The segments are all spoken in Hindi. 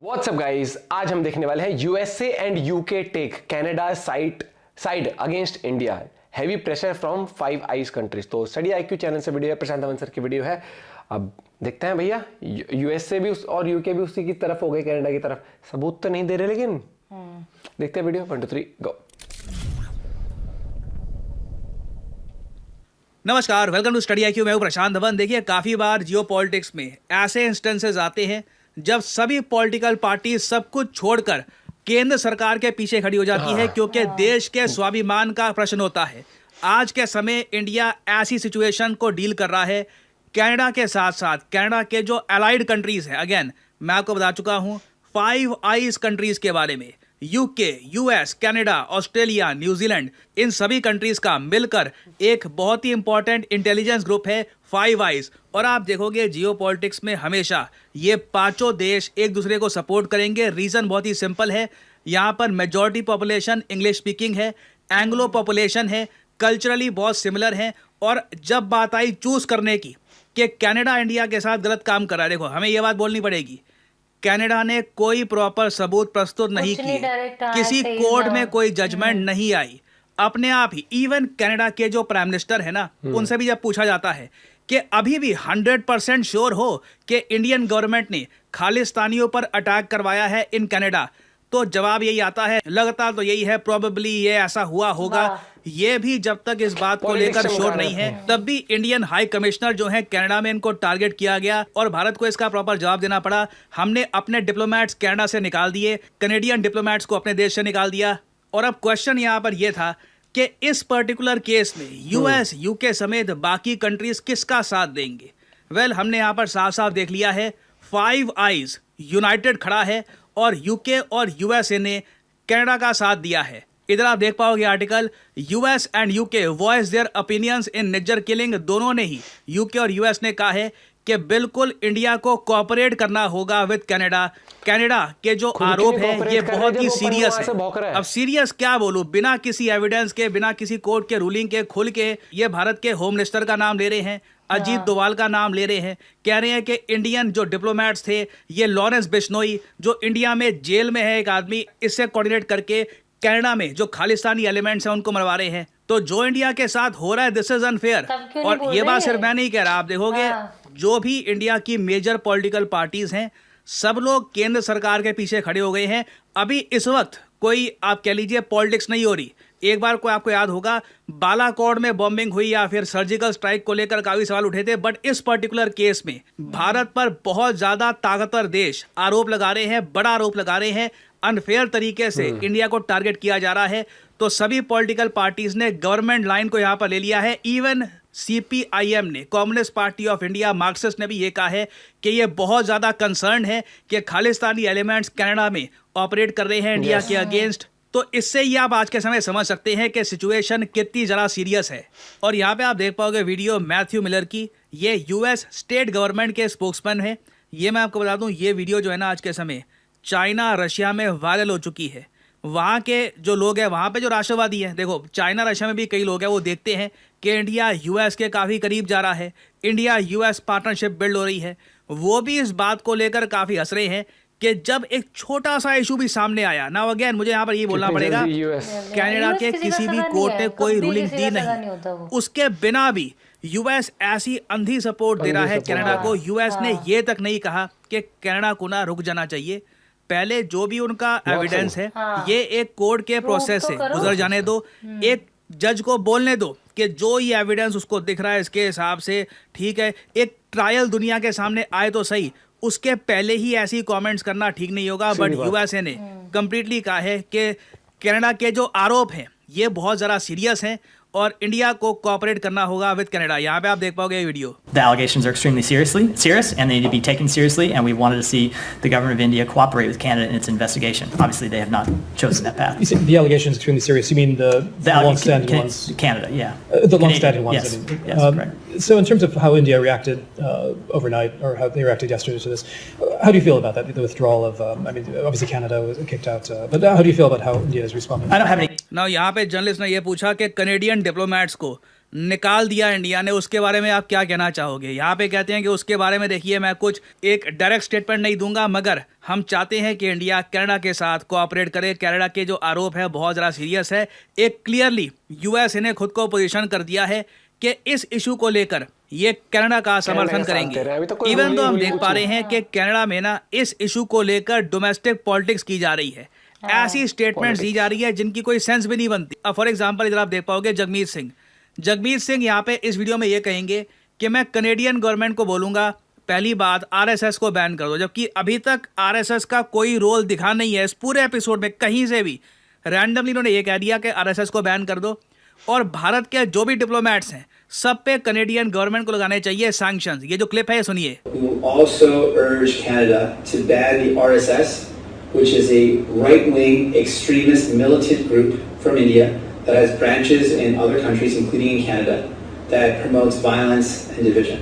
व्हाट्सअप गाइस, आज हम देखने वाले हैं USA and UK take Canada side against India heavy pressure from 5 eyes countries. तो स्टडी आईक्यू चैनल से वीडियो है, प्रशांत अवन सर की वीडियो है। अब देखते हैं भैया, यूएसए भी और यूके भी उसी की तरफ हो गए, कनाडा की तरफ। सबूत तो नहीं दे रहे, लेकिन देखते हैं वीडियो। 1 2 3 गो। नमस्कार, वेलकम टू स्टडी आईक्यू। मैं हूं प्रशांत धवन। देखिए, काफ़ी बार जियो पॉलिटिक्स में ऐसे इंस्टेंसेस आते हैं जब सभी पॉलिटिकल पार्टी सब कुछ छोड़कर केंद्र सरकार के पीछे खड़ी हो जाती है, क्योंकि देश के स्वाभिमान का प्रश्न होता है। आज के समय इंडिया ऐसी सिचुएशन को डील कर रहा है। कनाडा के साथ साथ कनाडा के जो अलाइड कंट्रीज हैं, अगेन मैं आपको बता चुका हूं 5 आइस कंट्रीज के बारे में, UK, US, Canada, Australia, New Zealand, इन सभी कंट्रीज का मिलकर एक बहुत ही इंपॉर्टेंट इंटेलिजेंस ग्रुप है 5 आइस। और आप देखोगे जियो पॉलिटिक्स में हमेशा ये पांचों देश एक दूसरे को सपोर्ट करेंगे। रीजन बहुत ही सिंपल है, यहाँ पर मेजॉरिटी पॉपुलेशन इंग्लिश स्पीकिंग है, एंग्लो पॉपुलेशन है, कल्चरली बहुत सिमिलर है। और जब बात आई चूज करने की कि कनाडा इंडिया के साथ गलत काम कर रहा है, देखो हमें ये बात बोलनी पड़ेगी, कनाडा ने कोई प्रॉपर सबूत प्रस्तुत नहीं किए, किसी कोर्ट में कोई जजमेंट नहीं आई, अपने आप ही। इवन कनाडा के जो प्राइम मिनिस्टर है ना, उनसे भी जब पूछा जाता है कि अभी भी 100% श्योर हो कि इंडियन गवर्नमेंट ने खालिस्तानियों पर अटैक करवाया है इन कनाडा, तो जवाब यही आता है, लगता तो यही है, प्रोबेबली ये ऐसा हुआ होगा। ये भी जब तक इस बात को लेकर श्योर नहीं है, तब भी इंडियन हाई कमिश्नर जो है कनाडा में, इनको टारगेट किया गया और भारत को इसका प्रॉपर जवाब देना पड़ा। हमने अपने डिप्लोमेट्स कनाडा से निकाल दिए, कनेडियन डिप्लोमेट्स को अपने देश से निकाल दिया। और अब क्वेश्चन यहाँ पर यह था कि इस पर्टिकुलर केस में यूएस, यूके समेत बाकी कंट्रीज किसका साथ देंगे। वेल, हमने यहाँ पर साफ साफ देख लिया है, 5 आइज यूनाइटेड खड़ा है और यूके और यूएसए ने कनाडा का साथ दिया है। इधर आप देख पाओगे article, US and UK voice their opinions in Nijjar killing. दोनों ने ही, यूके और यूएस ने कहा है कि बिल्कुल इंडिया को कोऑपरेट करना होगा विद कनाडा। कनाडा के जो आरोप है ये बहुत ही सीरियस है। अब सीरियस क्या बोलूं, बिना किसी एविडेंस के, बिना किसी कोर्ट के रूलिंग के, खुल के ये भारत के होम मिनिस्टर का नाम ले रहे हैं, अजीत डोवाल का नाम ले रहे हैं। कह रहे हैं कि इंडियन जो डिप्लोमेट्स थे, ये लॉरेंस बिश्नोई जो इंडिया में जेल में है एक आदमी, इससे कोऑर्डिनेट करके कनाडा में जो खालिस्तानी एलिमेंट्स हैं उनको मरवा रहे हैं। तो जो इंडिया के साथ हो रहा है, दिस इज अनफेयर। और ये बात सिर्फ मैं नहीं कह रहा, आप देखोगे जो भी इंडिया की मेजर पॉलिटिकल पार्टीज हैं, सब लोग केंद्र सरकार के पीछे खड़े हो गए हैं। अभी इस वक्त कोई आप कह लीजिए पॉलिटिक्स नहीं हो रही। एक बार को आपको याद होगा, बालाकोट में बॉम्बिंग हुई या फिर सर्जिकल स्ट्राइक को लेकर काफी सवाल उठे थे, बट इस पर्टिकुलर केस में भारत पर बहुत ज्यादा ताकतवर देश आरोप लगा रहे हैं, बड़ा आरोप लगा रहे हैं, अनफेयर तरीके से इंडिया को टारगेट किया जा रहा है। तो सभी पॉलिटिकल पार्टीज ने गवर्नमेंट लाइन को यहां पर ले लिया है। इवन सीपीआईएम ने, communist party of India, Marxist ने भी ये कहा है कि ये बहुत ज्यादा कंसर्न है कि खालिस्तानी एलिमेंट्स कनाडा में ऑपरेट कर रहे हैं इंडिया के अगेंस्ट। तो इससे ही आप आज के समय समझ सकते हैं कि सिचुएशन कितनी ज़्यादा सीरियस है। और यहाँ पे आप देख पाओगे वीडियो मैथ्यू मिलर की, ये यूएस स्टेट गवर्नमेंट के स्पोक्समैन है। ये मैं आपको बता दूं, ये वीडियो जो है ना आज के समय चाइना, रशिया में वायरल हो चुकी है। वहाँ के जो लोग हैं, वहाँ पे जो राष्ट्रवादी हैं, देखो चाइना रशिया में भी कई लोग हैं, वो देखते हैं कि इंडिया यूएस के काफ़ी करीब जा रहा है, इंडिया यूएस पार्टनरशिप बिल्ड हो रही है। वो भी इस बात को लेकर काफ़ी हंस रहे हैं कि जब एक छोटा सा इशू भी सामने आया ना, अगेन मुझे यहाँ पर ये बोलना पड़ेगा, कनाडा के किसी भी कोर्ट ने कोई रूलिंग दी नहीं, उसके बिना भी यूएस ऐसी अंधी सपोर्ट दे रहा है कनाडा को। यूएस ने ये तक नहीं कहा कि कनाडा को ना रुक जाना चाहिए, पहले जो भी उनका एविडेंस है ये एक कोर्ट के प्रोसेस से गुजर जाने दो, एक जज को बोलने दो कि जो ये एविडेंस उसको दिख रहा है इसके हिसाब से ठीक है, एक ट्रायल दुनिया के सामने आए तो सही, उसके पहले ही ऐसी कमेंट्स करना ठीक नहीं होगा। बट यूएसए ने कंप्लीटली कहा है कि कनाडा के जो आरोप हैं ये बहुत ज़्यादा सीरियस हैं और इंडिया को कोऑपरेट करना होगा विद कनाडा। यहाँ पे आप देख पाओगे video. The allegations are extremely serious and they need to be taken seriously, and we wanted to see the government of India cooperate with Canada in its investigation. Obviously, they have not chosen that path. You say the allegations extremely serious. You mean the long-standing ones? Canada, yeah. The long-standing ones. Yes, I mean. yes, correct. So in terms of how India reacted overnight, or how they reacted yesterday to this, how do you feel about that, the withdrawal of, I mean, obviously Canada was kicked out, but how do you feel about how India is responding? I don't have any. ना यहाँ पे जर्नलिस्ट ने ये पूछा कि कनेडियन डिप्लोमेट्स को निकाल दिया इंडिया ने, उसके बारे में आप क्या कहना चाहोगे? यहाँ पे कहते हैं कि उसके बारे में देखिए मैं कुछ एक डायरेक्ट स्टेटमेंट नहीं दूंगा, मगर हम चाहते हैं कि इंडिया कनाडा के साथ कोऑपरेट करे। कनाडा के जो आरोप है बहुत ज़्यादा सीरियस है। एक क्लियरली यूएस ने खुद को पोजीशन कर दिया है कि इस इशू को लेकर ये कनाडा का समर्थन करेंगे। इवन तो हम देख पा रहे हैं कि कनाडा में ना इस इशू को लेकर डोमेस्टिक पॉलिटिक्स की जा रही है, ऐसी स्टेटमेंट्स दी जा रही है जिनकी कोई सेंस भी नहीं बनती। फॉर एग्जाम्पल इधर आप देख पाओगे जगमीत सिंह यहाँ पे इस वीडियो में ये कहेंगे कि मैं कनेडियन गवर्नमेंट को बोलूंगा पहली बात आरएसएस को बैन कर दो, जबकि अभी तक आरएसएस का कोई रोल दिखा नहीं है इस पूरे एपिसोड में कहीं से भी। रैंडमली उन्होंने ये कह दिया कि आरएसएस को बैन कर दो, और भारत के जो भी डिप्लोमेट्स हैं सब पे कनेडियन गवर्नमेंट को लगाने चाहिए सैंक्शंस। ये जो क्लिप है ये सुनिए। We will also urge Canada to ban the RSS, which is a right-wing extremist militant group from India that has branches in other countries, including in Canada, that promotes violence and division.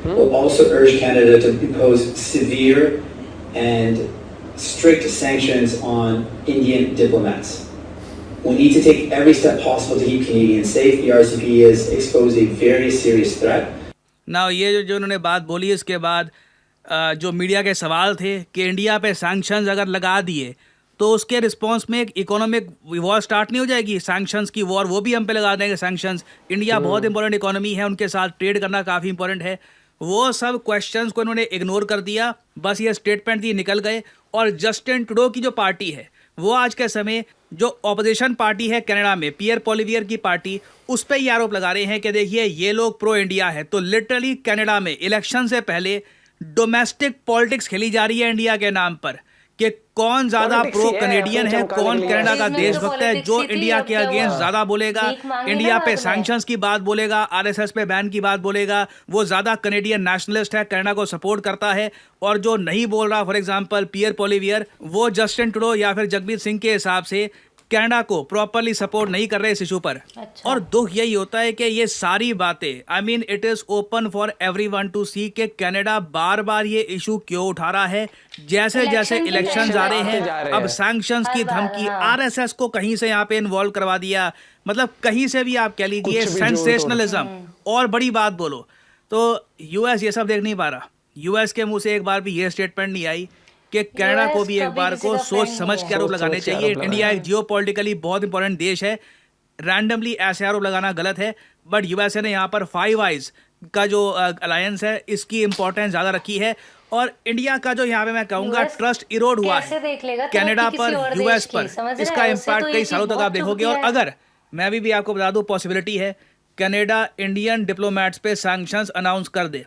We'll also urge Canada to impose severe and strict sanctions on Indian diplomats. We need to take every step possible to keep Canadians safe. The RCMP has exposed a very serious threat. Now, ये जो उन्होंने बात बोली इसके बाद जो मीडिया के सवाल थे कि इंडिया पे सैंक्शंस अगर लगा दिए तो उसके रिस्पांस में एक इकोनॉमिक वॉर स्टार्ट नहीं हो जाएगी, सैंक्शंस की वॉर, वो भी हम पे लगा देंगे सैंक्शंस। इंडिया बहुत इंपॉर्टेंट इकोनॉमी है, उनके साथ ट्रेड करना काफ़ी इंपॉर्टेंट है। वो सब क्वेश्चंस को इन्होंने इग्नोर कर दिया, बस ये स्टेटमेंट दिए निकल गए। और जस्टिन ट्रूडो की जो पार्टी है वो आज के समय जो ऑपोजिशन पार्टी है कनाडा में, पियर पोलिवियर की पार्टी, उस पर ये आरोप लगा रहे हैं कि देखिए ये लोग प्रो इंडिया है। तो लिटरली कनाडा में इलेक्शन से पहले डोमेस्टिक पॉलिटिक्स खेली जा रही है इंडिया के नाम पर कि कौन ज्यादा प्रो कनेडियन है, कौन कनाडा का देशभक्त है, जो इंडिया के अगेंस्ट ज्यादा बोलेगा, इंडिया पे सैंक्शंस की बात बोलेगा, आरएसएस पे बैन की बात बोलेगा, वो ज्यादा कनेडियन नेशनलिस्ट है, कनाडा को सपोर्ट करता है। और जो नहीं बोल रहा, फॉर एग्जांपल पियर पोलिवियर, वो जस्टिन ट्रूडो या फिर जगमीत सिंह के हिसाब से कनाडा को प्रॉपरली सपोर्ट नहीं कर रहे इस इशू पर। अच्छा। और दुख यही होता है कि ये सारी बातें, I mean it is open for everyone to see कि कनाडा बार बार ये इशू क्यों उठा रहा है। जैसे जैसे इलेक्शंस आ रहे हैं अब सैंक्शंस की धमकी, आरएसएस को कहीं से यहाँ पे इन्वॉल्व करवा दिया, मतलब कहीं से भी आप कह लीजिए सेंसेशनलिज्म और बड़ी बात बोलो। तो यूएस ये सब देख नहीं पा रहा। यूएस के मुंह से एक बार भी ये स्टेटमेंट नहीं आई कि कनाडा को भी एक बार को सोच समझ के आरोप लगाने चाहिए। इंडिया एक जियोपॉलिटिकली बहुत इंपॉर्टेंट देश है, रैंडमली ऐसे आरोप लगाना गलत है। बट यूएसए ने यहाँ पर फाइव आइज का जो अलायंस है इसकी इंपॉर्टेंस ज़्यादा रखी है। और इंडिया का जो यहाँ पे मैं कहूँगा ट्रस्ट इरोड हुआ है कनाडा पर, यूएस पर, इसका इम्पैक्ट कई सालों तक आप देखोगे। और अगर मैं भी आपको बता दूँ, पॉसिबिलिटी है कनाडा इंडियन डिप्लोमेट्स पे सैंक्शंस अनाउंस कर दे,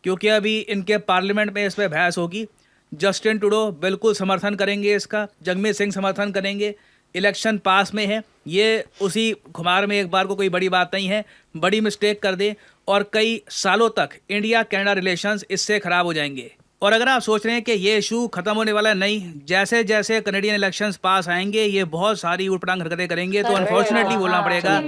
क्योंकि अभी इनके पार्लियामेंट में इस पर बहस होगी। जस्टिन ट्रूडो बिल्कुल समर्थन करेंगे इसका, जगमीत सिंह समर्थन करेंगे, इलेक्शन पास में है, ये उसी खुमार में एक बार को कोई बड़ी बात नहीं है। बड़ी मिस्टेक कर दे और कई सालों तक इंडिया कनाडा रिलेशंस इससे ख़राब हो जाएंगे। और अगर आप सोच रहे हैं कि ये इशू खत्म होने वाला है, नहीं, जैसे जैसे कनेडियन इलेक्शंस पास आएंगे ये बहुत सारी उठपटांग हरकतें करेंगे। तो अनफॉर्चुनेटली बोलना पड़ेगा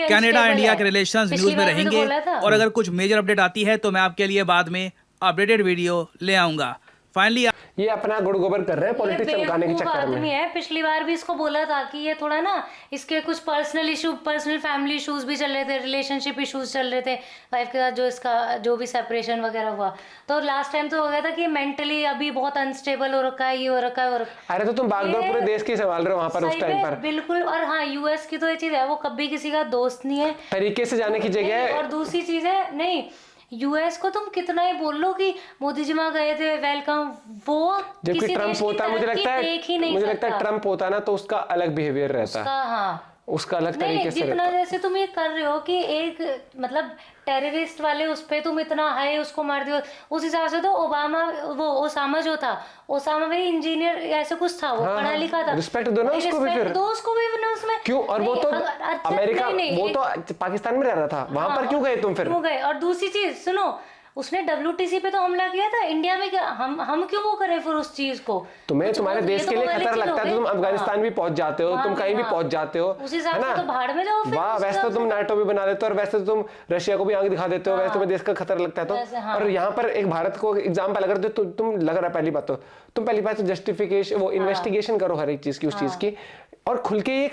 कनाडा इंडिया के रिलेशंस न्यूज़ में रहेंगे। और अगर कुछ मेजर अपडेट आती है तो मैं आपके लिए बाद में अपडेटेड वीडियो ले आऊँगा। फाइनली ये अपना गुड़ गोबर कर रहे हैं पॉलिटिक्स चमकाने के चक्कर में है। पिछली बार भी इसको बोला था कि ये थोड़ा ना इसके कुछ personal issue, personal family issues भी चल रहे थे, रिलेशनशिप इश्यूज चल रहे थे वाइफ के साथ, जो इसका जो भी सेपरेशन वगैरह हुआ। तो लास्ट टाइम तो हो गया था कि मेंटली अभी बहुत अनस्टेबल हो रखा है, ये हो रखा है, अरे तो तुम बागडोर पूरे देश की संभाल रहे हो वहाँ पर उस टाइम पर। बिल्कुल। और हाँ, यूएस की तो ये चीज है, वो कभी किसी का दोस्त नहीं है, तरीके से जाने की जगह। और दूसरी चीज है, नहीं, यूएस को तुम कितना ही बोल लो कि मोदी जी वहां गए थे, वेलकम, वो जबकि ट्रम्प होता है, मुझे लगता है ट्रम्प होता ना तो उसका अलग बिहेवियर रहता है, हाँ, उसका अलग तरीके से जितना जैसे तुम ये कर रहे हो कि एक मतलब टेररिस्ट वाले उस पे तुम इतना हाई उसको मार दियो, उस हिसाब से तो ओसामा जो था, ओसामा भाई इंजीनियर ऐसे कुछ था, वो पढ़ा लिखा था, रिस्पेक्ट दो ना उसको भी, फिर दो उसको भी ना उसमें क्यों। और वो तो अमेरिका, वो तो पाकिस्तान में रह रहा था, वहां पर क्यों गए तुम फिर? क्यों गए? और दूसरी चीज सुनो, उसने WTC पे तो हमला किया था, इंडिया में क्या हम क्यों वो करें फिर उस चीज को? तुम्हें तुम्हारे देश के लिए खतरा लगता है तो तुम अफगानिस्तान भी पहुंच जाते हो, तुम कहीं भी पहुंच जाते हो, उस हिसाब से तो भाड़ में जाओ फिर। वाह, वैसे तो तुम नाटो भी बना देते हो और वैसे तो तुम रशिया को भी आंख दिखा देते हो, वैसे तुम्हें देश का खतरा लगता है तो। और यहाँ पर एक भारत को एग्जाम्पल अगर तुम लग रहा है, पहली बात तो तुम पहली बात जस्टिफिकेशन वो इन्वेस्टिगेशन करो हर एक चीज की, उस चीज की, और खुल के ये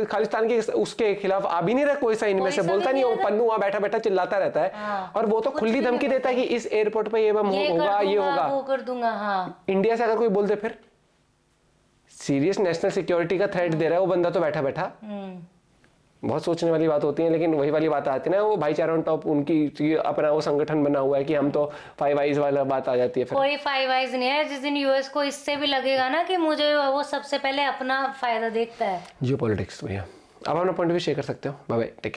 खालिस्तान के उसके खिलाफ आ भी नहीं रहा कोई सा, इनमें से बोलता नहीं, वो पन्नू वहां बैठा बैठा चिल्लाता रहता है, और वो तो खुली धमकी देता है कि इस एयरपोर्ट पे ये बम होगा, ये होगा, वो कर दूंगा। हाँ, इंडिया से अगर कोई बोल दे फिर सीरियस नेशनल सिक्योरिटी का थ्रेट दे रहा है वो बंदा तो बैठा बैठा। बहुत सोचने वाली बात होती है, लेकिन वही वाली बात आती है ना, वो भाईचारा ऑन टॉप, उनकी अपना वो संगठन बना हुआ है कि हम तो फाइव आइज वाला बात आ जाती है फिर। कोई फाइव आइज नहीं है। जिस दिन यूएस को इससे भी लगेगा ना कि मुझे, वो सबसे पहले अपना फायदा देखता है। जियो पॉलिटिक्स भैया, अब अपना पॉइंट भी शेयर कर सकते हो। Bye bye, take care.